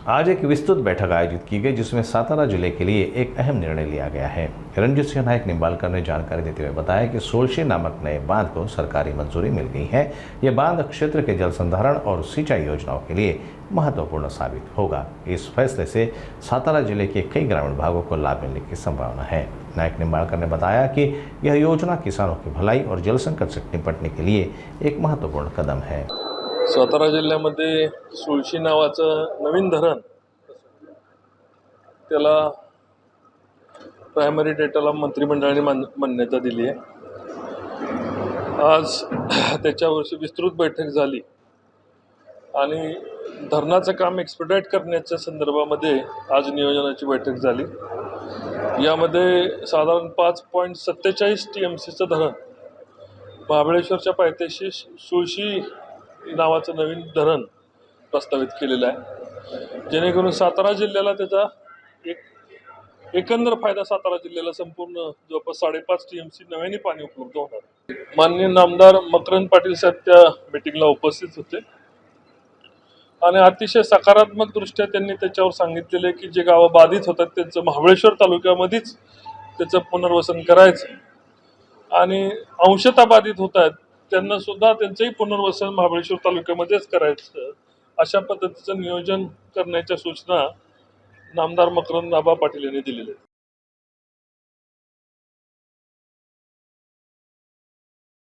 आज एक विस्तृत बैठक आयोजित की गई जिसमें सातारा जिले के लिए एक अहम निर्णय लिया गया है। रणजीत सिंह नायक निम्बालकर ने जानकारी देते हुए बताया कि सोलशी नामक नए बांध को सरकारी मंजूरी मिल गई है। ये बांध क्षेत्र के जल संधारण और सिंचाई योजनाओं के लिए महत्वपूर्ण साबित होगा। इस फैसले से सातारा जिले के कई ग्रामीण भागों को लाभ मिलने की संभावना है। नायक निम्बालकर ने बताया कि यह योजना किसानों की भलाई और जल संकट से निपटने के लिए एक महत्वपूर्ण कदम है। सातारा जिल्ह्यामध्ये सोळशी नावाचं नवीन धरण त्याला प्रायमरी डेटाला मंत्रिमंडळाने मान्यता दिली आहे। आज त्याच्यावर विस्तृत बैठक झाली आणि धरणाचं काम एक्सपेडाइट करण्याच्या संदर्भामध्ये आज नियोजनाची बैठक झाली। यामध्ये साधारण 5.47 TMCचं धरण महाबळेश्वरच्या पायथ्याशी सोळशी नावाचं नवीन धरण प्रस्तावित केलेलं आहे, जेणेकरून सातारा जिल्ह्याला त्याचा एकंदर फायदा सातारा जिल्ह्याला संपूर्ण जवळपास 5.5 TMC नव्याने पाणी उपलब्ध होणार। माननीय नामदार मकरंद पाटील साहेब त्या मीटिंगला उपस्थित होते आणि अतिशय सकारात्मक दृष्ट्या त्यांनी त्याच्यावर सांगितलेले की जे गाव बाधित होतात त्यांचं महाबळेश्वर तालुक्यामध्येच त्याचं पुनर्वसन करायचं आणि अंशतः बाधित होतात त्यांना सुद्धा त्यांचंही पुनर्वसन महाबळेश्वर तालुक्यामध्येच करायचं, अशा पद्धतीचं नियोजन करण्याच्या सूचना नामदार मकरंद पाटील यांनी दिलेल्या आहेत।